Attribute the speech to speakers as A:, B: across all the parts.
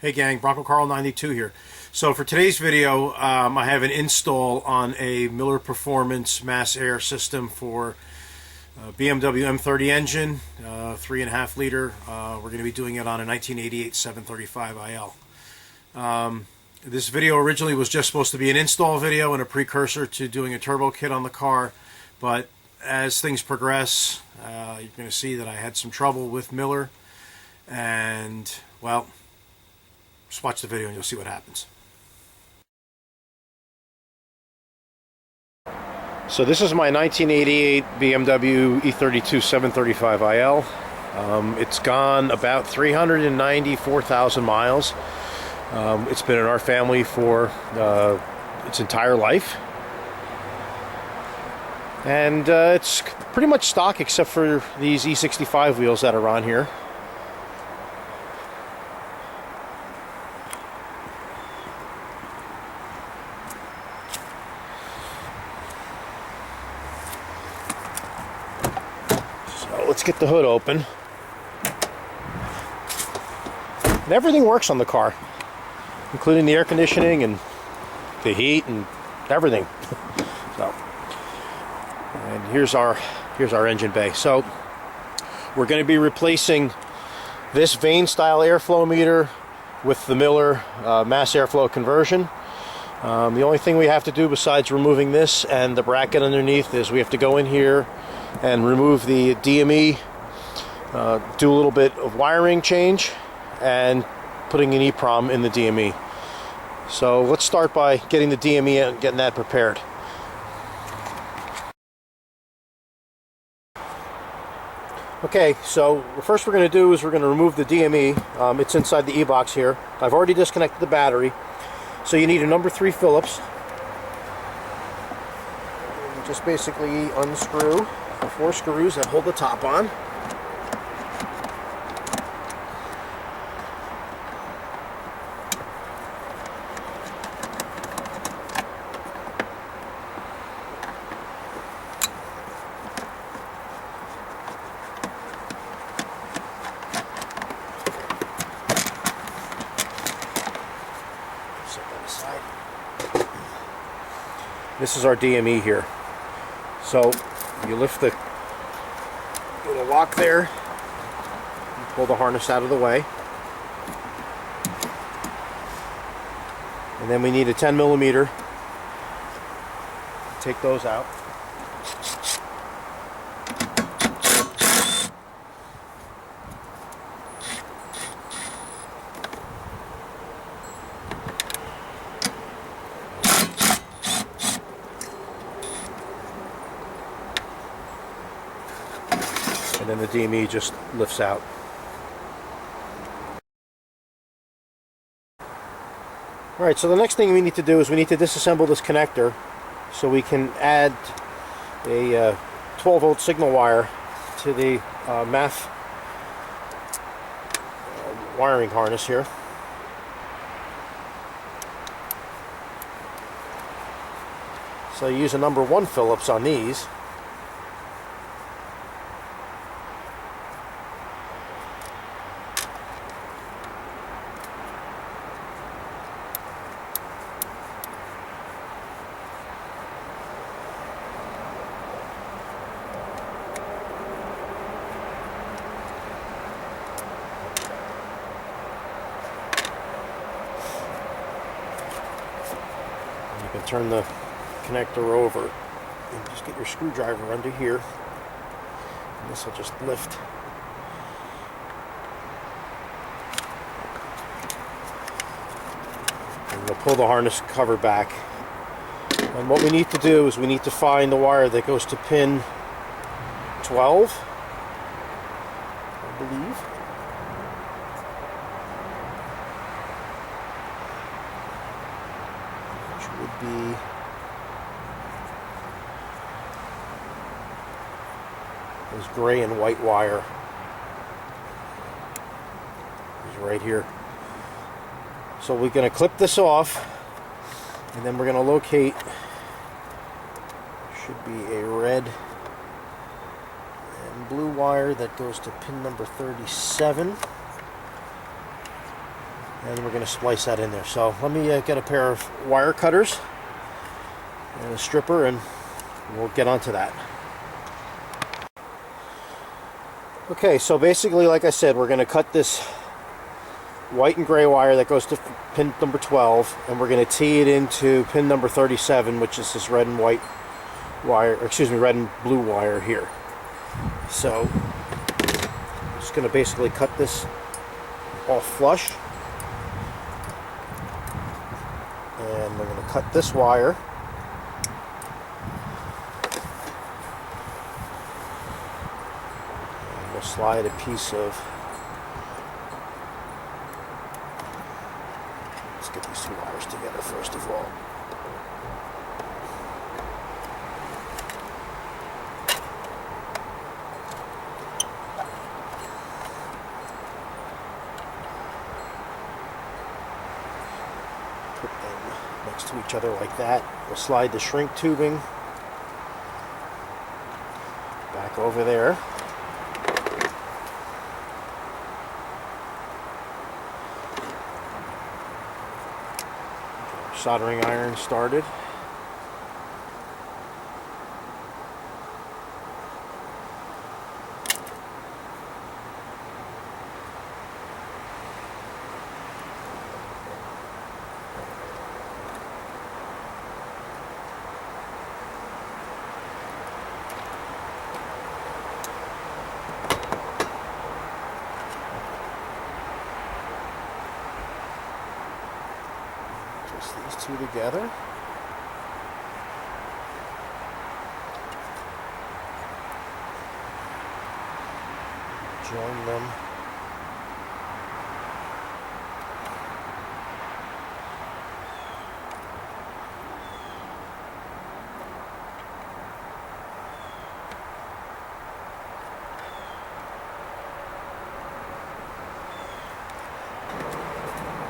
A: Hey gang, Bronco Carl 92 here. So for today's video, I have an install on a Miller Performance mass air system for BMW M30 engine, 3.5 liter. We're going to be doing it on a 1988 735 IL. This video originally was just supposed to be an install video and a precursor to doing a turbo kit on the car, but as things progress, you're going to see that I had some trouble with Miller, and well, just watch the video and you'll see what happens. So this is my 1988 BMW E32 735 IL. It's gone about 394,000 miles. It's been in our family for its entire life. And it's pretty much stock except for these E65 wheels that are on here. So let's get the hood open. And everything works on the car, including the air conditioning and the heat and everything. So, and here's our engine bay. So we're going to be replacing this vane style airflow meter with the Miller mass airflow conversion. The only thing we have to do besides removing this and the bracket underneath is we have to go in here and remove the DME, do a little bit of wiring change, and putting an EEPROM in the DME. So let's start by getting the DME and getting that prepared. Okay, so the first we're going to do is we're going to remove the DME. It's inside the E-box here. I've already disconnected the battery. So you need a number 3 Phillips. You just basically unscrew the 4 screws that hold the top on. This is our DME here. So you lift the little lock there, you pull the harness out of the way, and then we need a 10 millimeter. Take those out. And then the DME just lifts out. Alright, so the next thing we need to do is we need to disassemble this connector so we can add a 12 volt signal wire to the MAF wiring harness here. So you use a number 1 Phillips on these. You can turn the connector over and just get your screwdriver under here, and this will just lift. And we'll pull the harness cover back. And what we need to do is we need to find the wire that goes to pin 12, I believe. Would be this gray and white wire is right here. So we're going to clip this off, and then we're going to locate, should be a red and blue wire that goes to pin number 37. and we're going to splice that in there. So let me get a pair of wire cutters and a stripper, and we'll get onto that. Okay, so basically, like I said, we're going to cut this white and gray wire that goes to pin number 12, and we're going to tee it into pin number 37, which is this red and white wire, or excuse me, red and blue wire here. So I'm just going to basically cut this off flush, and we're going to cut this wire. And we'll slide a piece of, let's get these two wires together first of all. Put them next to each other like that. We'll slide the shrink tubing back over there. Soldering iron started. These two together. Join them.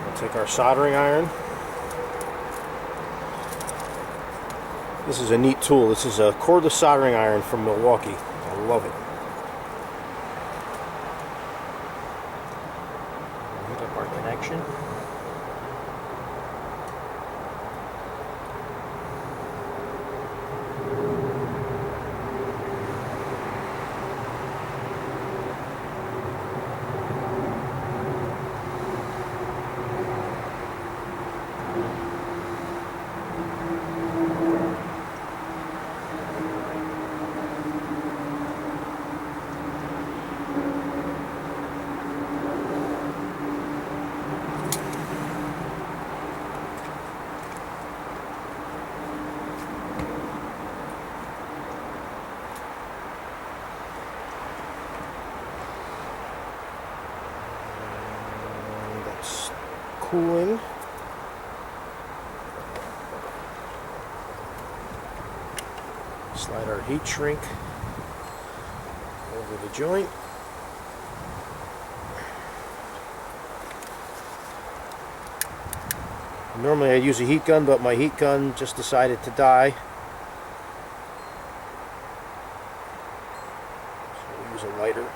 A: We'll take our soldering iron. This is a neat tool. This is a cordless soldering iron from Milwaukee. I love it. Hook up our connection. Cooling. Slide our heat shrink over the joint. Normally I use a heat gun, but my heat gun just decided to die. So we'll use a lighter.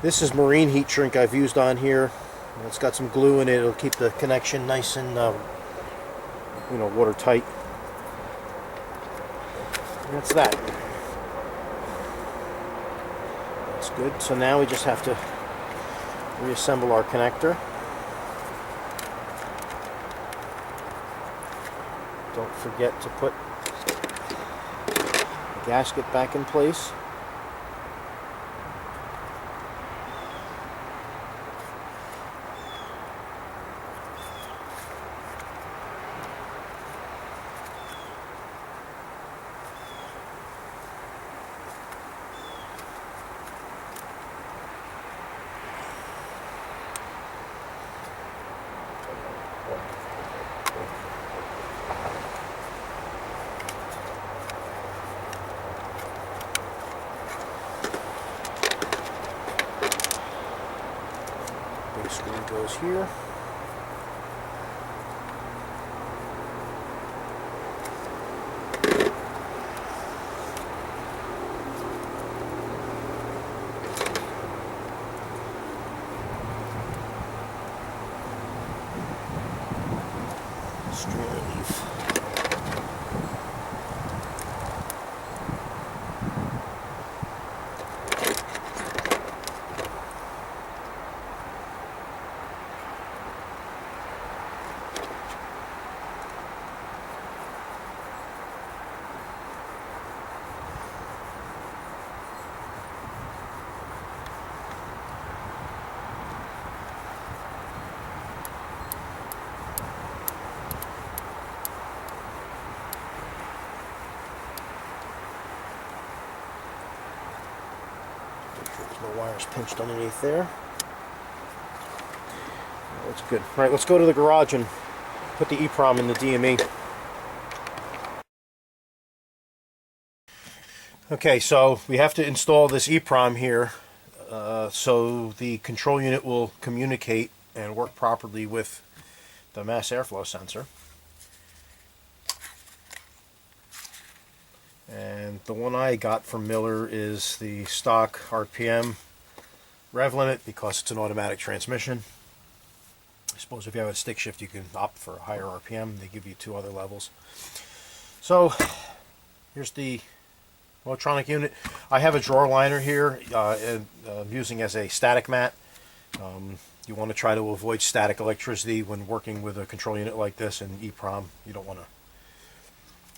A: This is marine heat shrink I've used on here. It's got some glue in it. It'll keep the connection nice and watertight. And that's that. That's good. So now we just have to reassemble our connector. Don't forget to put the gasket back in place. Big screw goes here. extreme relief. There's no wires pinched underneath there. That's good. All right, let's go to the garage and put the EEPROM in the DME. Okay, so we have to install this EEPROM here so the control unit will communicate and work properly with the mass airflow sensor. And the one I got from Miller is the stock RPM rev limit because it's an automatic transmission. I suppose if you have a stick shift you can opt for a higher RPM. They give you 2 other levels. So here's the electronic unit. I have a drawer liner here using as a static mat. You want to try to avoid static electricity when working with a control unit like this and EEPROM. You don't want to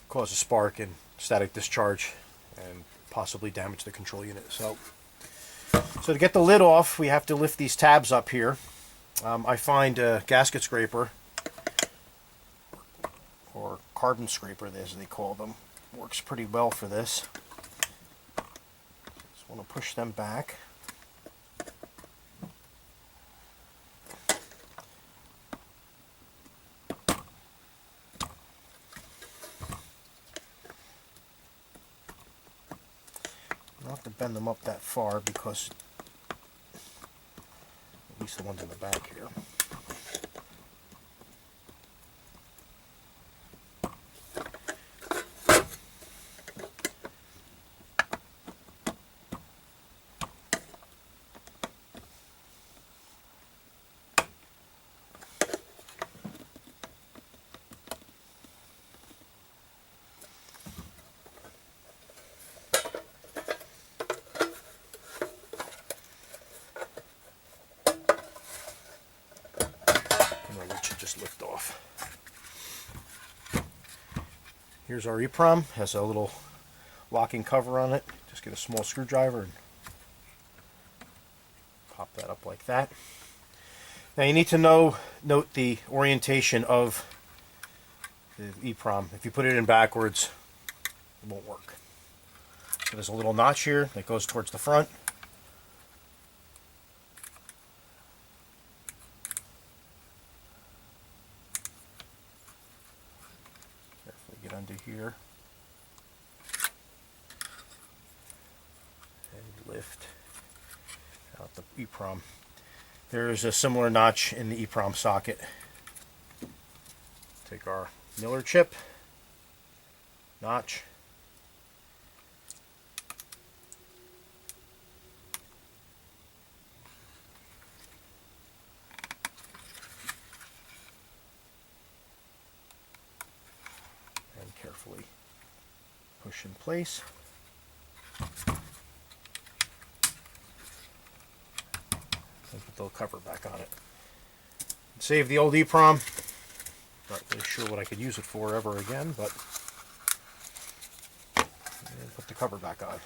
A: cause a spark and static discharge and possibly damage the control unit. So to get the lid off, we have to lift these tabs up here. I find a gasket scraper, or carbon scraper as they call them, works pretty well for this. Just want to push them back. You don't have to bend them up that far because, at least the ones in the back here. It should just lift off. Here's our EEPROM. Has a little locking cover on it. Just get a small screwdriver and pop that up like that. Now you need to note the orientation of the EEPROM. If you put it in backwards, it won't work. So there's a little notch here that goes towards the front. Get under here and lift out the EEPROM. There is a similar notch in the EEPROM socket. Take our Miller chip, notch, carefully push in place. And put the cover back on it. Save the old EEPROM. Not really sure what I could use it for ever again, but and put the cover back on.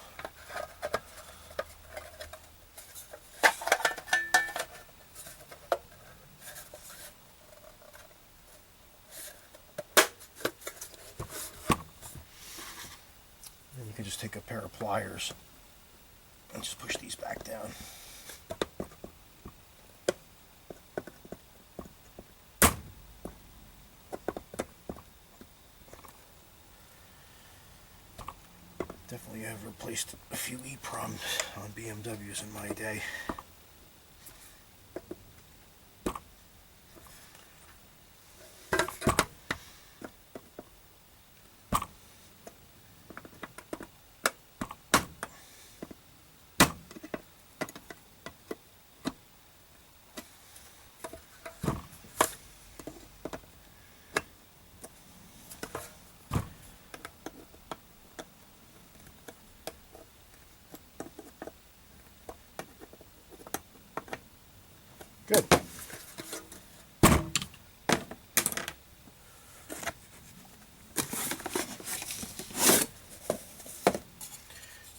A: And you can just take a pair of pliers and just push these back down. Definitely have replaced a few EEPROMs on BMWs in my day. Good.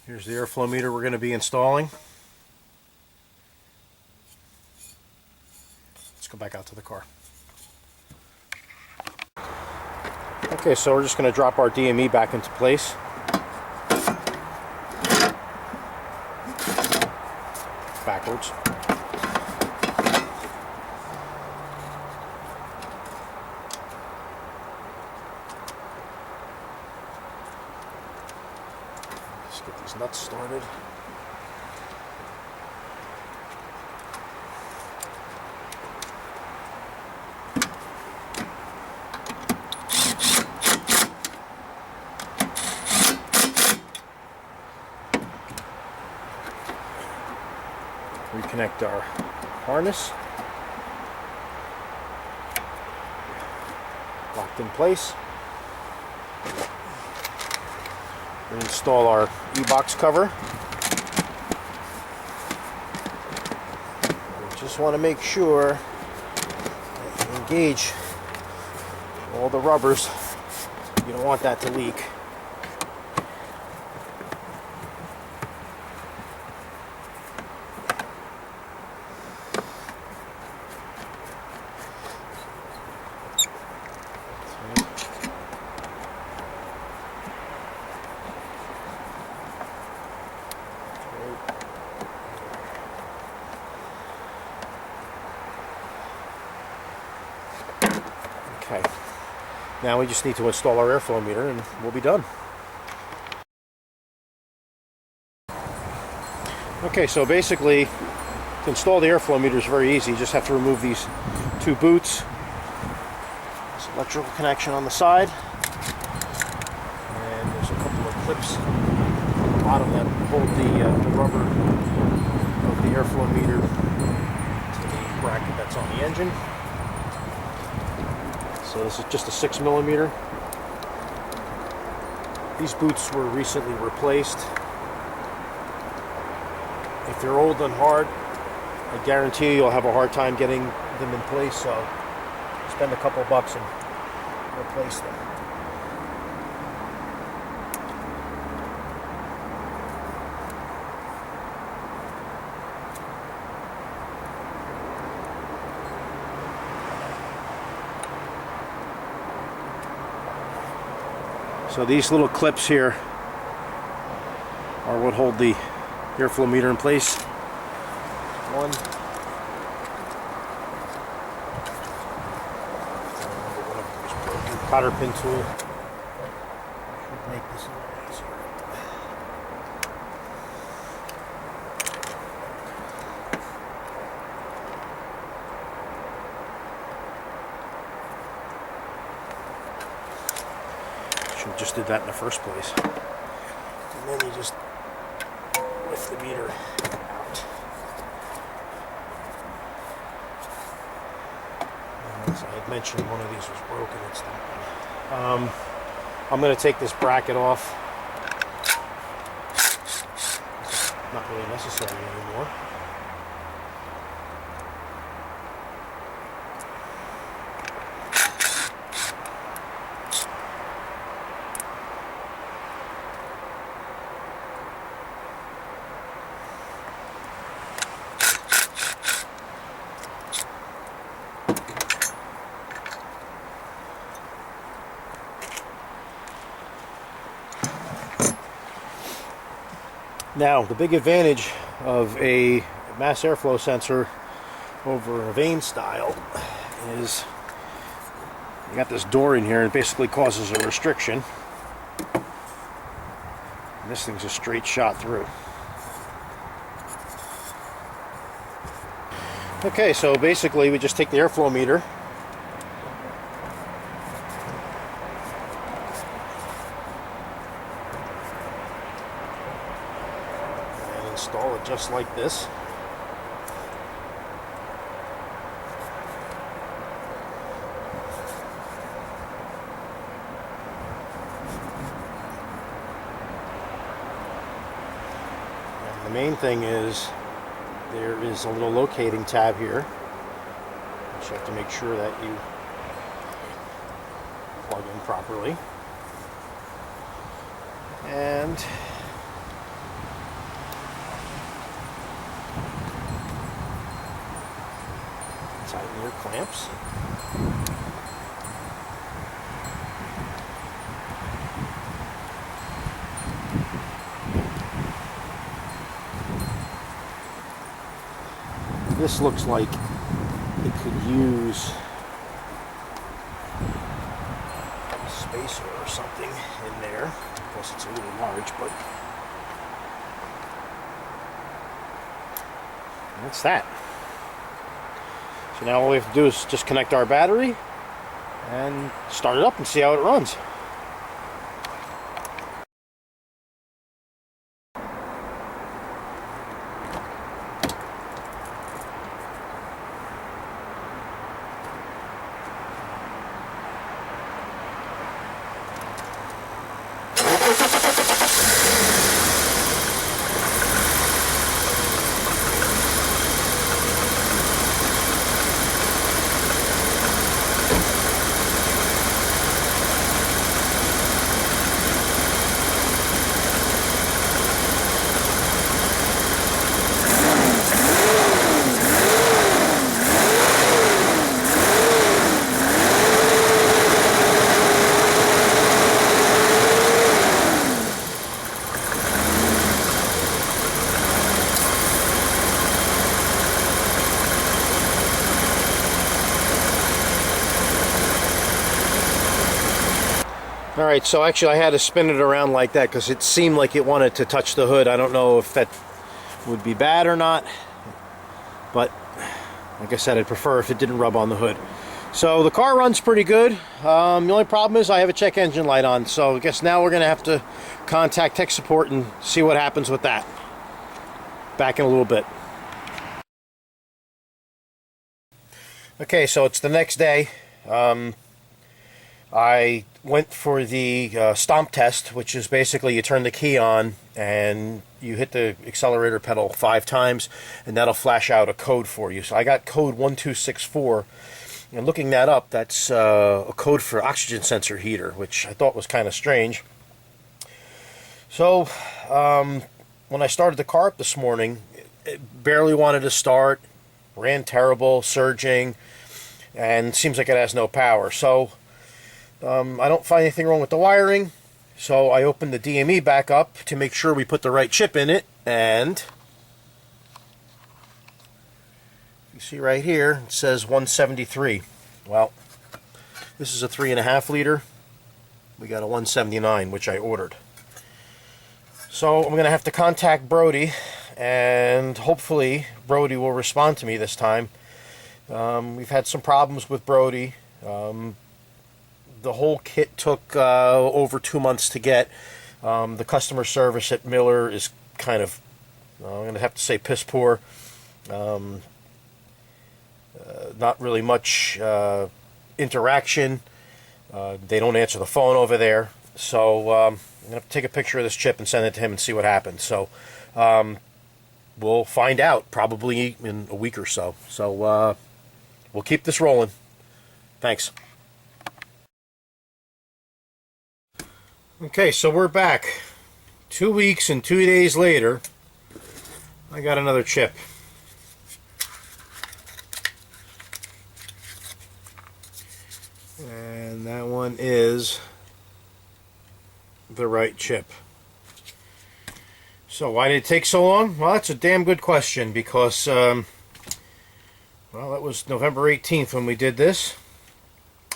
A: Here's the airflow meter we're going to be installing. Let's go back out to the car. Okay, so we're just going to drop our DME back into place. Backwards. Let's get these nuts started. Reconnect our harness. Locked in place. We install our e-box cover. We just want to make sure that you engage all the rubbers. You don't want that to leak. Okay, now we just need to install our airflow meter and we'll be done. Okay, so basically to install the airflow meter is very easy. You just have to remove these two boots. There's an electrical connection on the side, and there's a couple of clips on the bottom that hold the rubber of the airflow meter to the bracket that's on the engine. So this is just a 6mm. These boots were recently replaced. If they're old and hard, I guarantee you'll have a hard time getting them in place, so spend a couple bucks and replace them. So these little clips here are what hold the airflow meter in place. One. Cotter pin tool. Should make this a little easier. Should have just did that in the first place. And then you just lift the meter out. As I had mentioned, one of these was broken. It's not. I'm going to take this bracket off. It's not really necessary anymore. Now, the big advantage of a mass airflow sensor over a vane style is you got this door in here, and it basically causes a restriction. And this thing's a straight shot through. Okay, so basically we just take the airflow meter, install it just like this. And the main thing is there is a little locating tab here So you have to make sure that you plug in properly. And tighten your clamps. This looks like it could use a spacer or something in there. Of course, it's a little large, but that's that. So now all we have to do is just connect our battery and start it up and see how it runs. Alright, so actually I had to spin it around like that because it seemed like it wanted to touch the hood. I don't know if that would be bad or not, but like I said, I'd prefer if it didn't rub on the hood. So the car runs pretty good. The only problem is I have a check engine light on, so I guess now we're going to have to contact tech support and see what happens with that. Back in a little bit. Okay, so it's the next day. I went for the stomp test, which is basically you turn the key on and you hit the accelerator pedal 5 times and that'll flash out a code for you. So I got code 1264, and looking that up, that's a code for oxygen sensor heater, which I thought was kind of strange. So when I started the car up this morning, it barely wanted to start, ran terrible, surging, and seems like it has no power. So I don't find anything wrong with the wiring, so I opened the DME back up to make sure we put the right chip in it, and you see right here it says 173. Well, this is a 3.5 liter. We got a 179, which I ordered. So I'm going to have to contact Brody, and hopefully Brody will respond to me this time. We've had some problems with Brody. The whole kit took over 2 months to get. The customer service at Miller is kind of, I'm going to have to say, piss poor. Not really much interaction. They don't answer the phone over there. So I'm going to have to take a picture of this chip and send it to him and see what happens. So we'll find out probably in a week or so. So we'll keep this rolling. Thanks. Okay, so we're back. 2 weeks and 2 days later, I got another chip. And that one is the right chip. So why did it take so long? Well, that's a damn good question, because well, that was November 18th when we did this.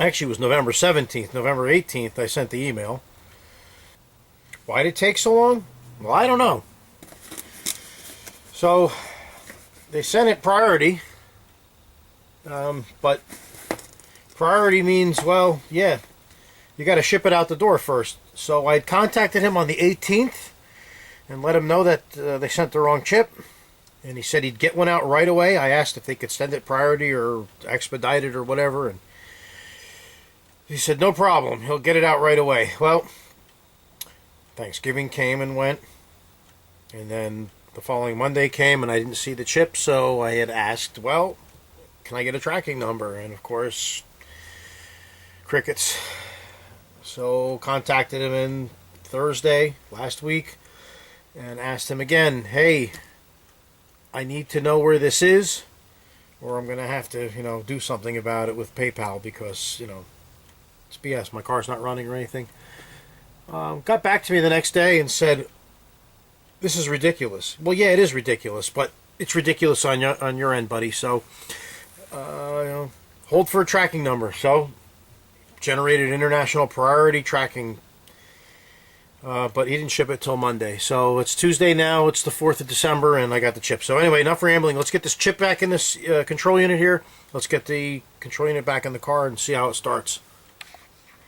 A: Actually, it was November 17th. November 18th I sent the email. Why did it take so long? Well, I don't know. So they sent it priority, but priority means, well, yeah, you got to ship it out the door first. So I contacted him on the 18th and let him know that they sent the wrong chip, and he said he'd get one out right away. I asked if they could send it priority or expedite it or whatever, and he said no problem, he'll get it out right away. Well, Thanksgiving came and went, and then the following Monday came and I didn't see the chip, so I had asked, well, can I get a tracking number? And of course, crickets. So contacted him in Thursday last week and asked him again, hey, I need to know where this is, or I'm going to have to, do something about it with PayPal because, it's BS. My car's not running or anything. Got back to me the next day and said, this is ridiculous. Well, yeah, it is ridiculous, but it's ridiculous on your end, buddy. So, hold for a tracking number. So, generated international priority tracking, but he didn't ship it till Monday. So it's Tuesday now. It's the 4th of December, and I got the chip. So anyway, enough rambling. Let's get this chip back in this control unit here. Let's get the control unit back in the car and see how it starts.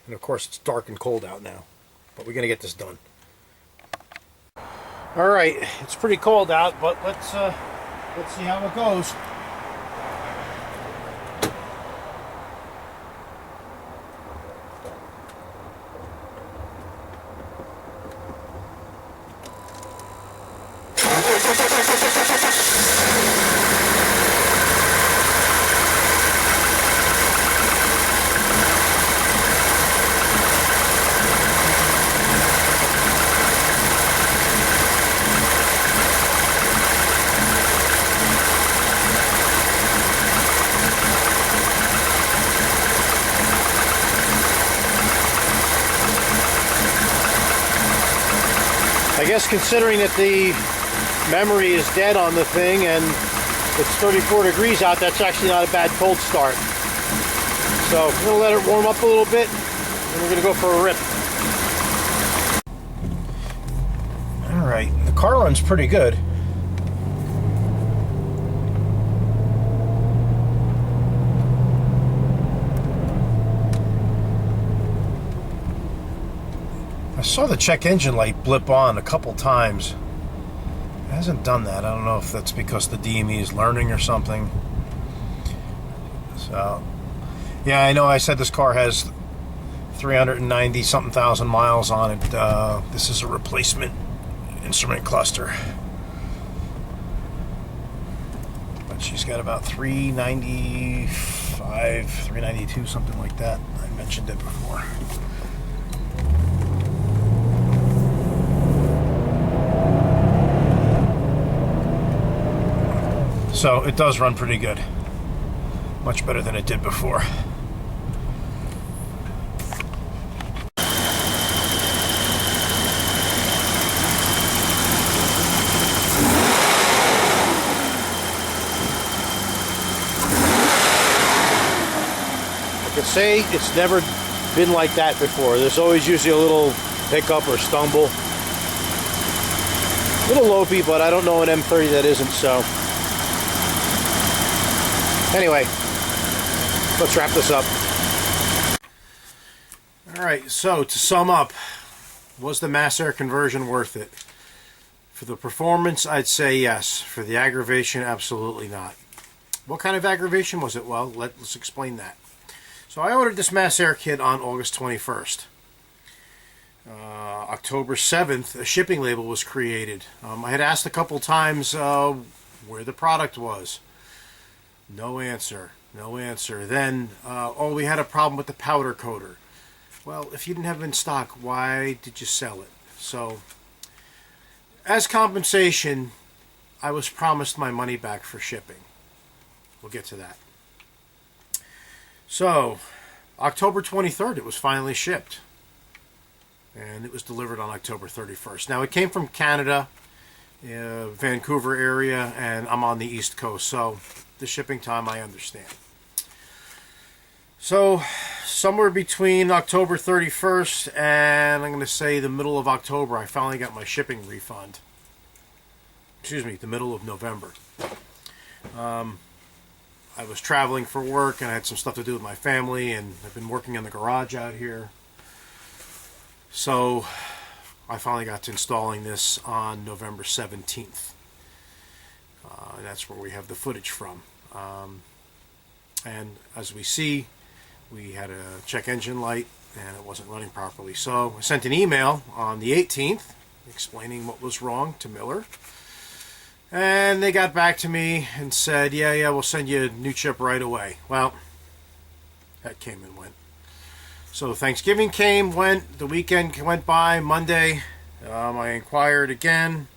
A: And of course, it's dark and cold out now, but we're gonna get this done. All right, it's pretty cold out, but let's see how it goes. I guess considering that the memory is dead on the thing and it's 34 degrees out, that's actually not a bad cold start. So we're going to let it warm up a little bit and we're going to go for a rip. Alright, the car runs pretty good. I saw the check engine light blip on a couple times. It hasn't done that. I don't know if that's because the DME is learning or something. So, yeah, I know I said this car has 390 something thousand miles on it. This is a replacement instrument cluster. But she's got about 395, 392, something like that. I mentioned it before. So it does run pretty good. Much better than it did before. I could say it's never been like that before. There's always usually a little hiccup or stumble. A little lopey, but I don't know an M30 that isn't, so. Anyway, let's wrap this up. Alright, so to sum up, was the mass air conversion worth it? For the performance, I'd say yes. For the aggravation, absolutely not. What kind of aggravation was it? Well, let's explain that. So I ordered this mass air kit on August 21st. October 7th, a shipping label was created. I had asked a couple times where the product was. No answer. No answer. Then, oh, we had a problem with the powder coater. Well, if you didn't have it in stock, why did you sell it? So, as compensation, I was promised my money back for shipping. We'll get to that. So, October 23rd, it was finally shipped. And it was delivered on October 31st. Now, it came from Canada, Vancouver area, and I'm on the East Coast, so the shipping time I understand. So somewhere between October 31st and I'm going to say the middle of October, I finally got my shipping refund. Excuse me, the middle of November. I was traveling for work and I had some stuff to do with my family, and I've been working in the garage out here. So I finally got to installing this on November 17th. And that's where we have the footage from. And as we see, we had a check engine light and it wasn't running properly. So I sent an email on the 18th explaining what was wrong to Miller. And they got back to me and said, yeah, we'll send you a new chip right away. Well, that came and went. So Thanksgiving came, went, the weekend went by, Monday, I inquired again,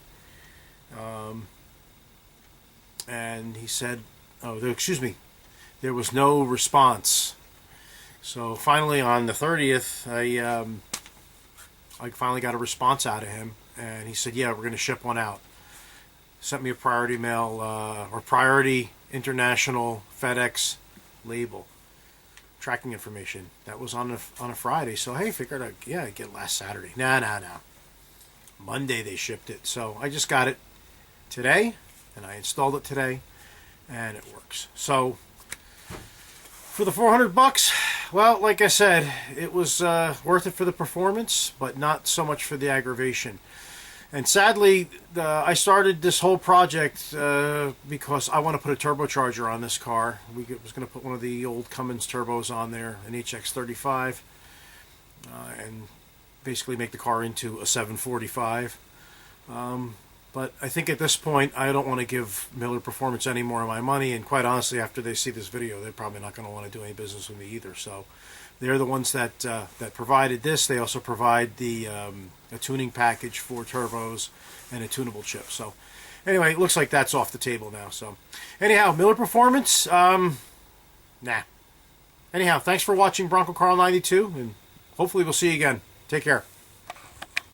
A: and he said, excuse me, there was no response. So finally on the 30th, I finally got a response out of him, and he said, yeah, we're going to ship one out. Sent me a priority mail, or priority international FedEx label. Tracking information. That was on a Friday, so hey, figured I'd get last Saturday. No. Monday they shipped it, so I just got it today, and I installed it today, and it works. So for the $400, well, like I said, it was worth it for the performance, but not so much for the aggravation. And sadly, I started this whole project because I want to put a turbocharger on this car. We was going to put one of the old Cummins turbos on there, an HX35, and basically make the car into a 745. But I think at this point, I don't want to give Miller Performance any more of my money. And quite honestly, after they see this video, they're probably not going to want to do any business with me either. So they're the ones that provided this. They also provide the a tuning package for turbos and a tunable chip. So anyway, it looks like that's off the table now. So anyhow, Miller Performance, nah. Anyhow, thanks for watching Bronco Carl 92, and hopefully we'll see you again. Take care.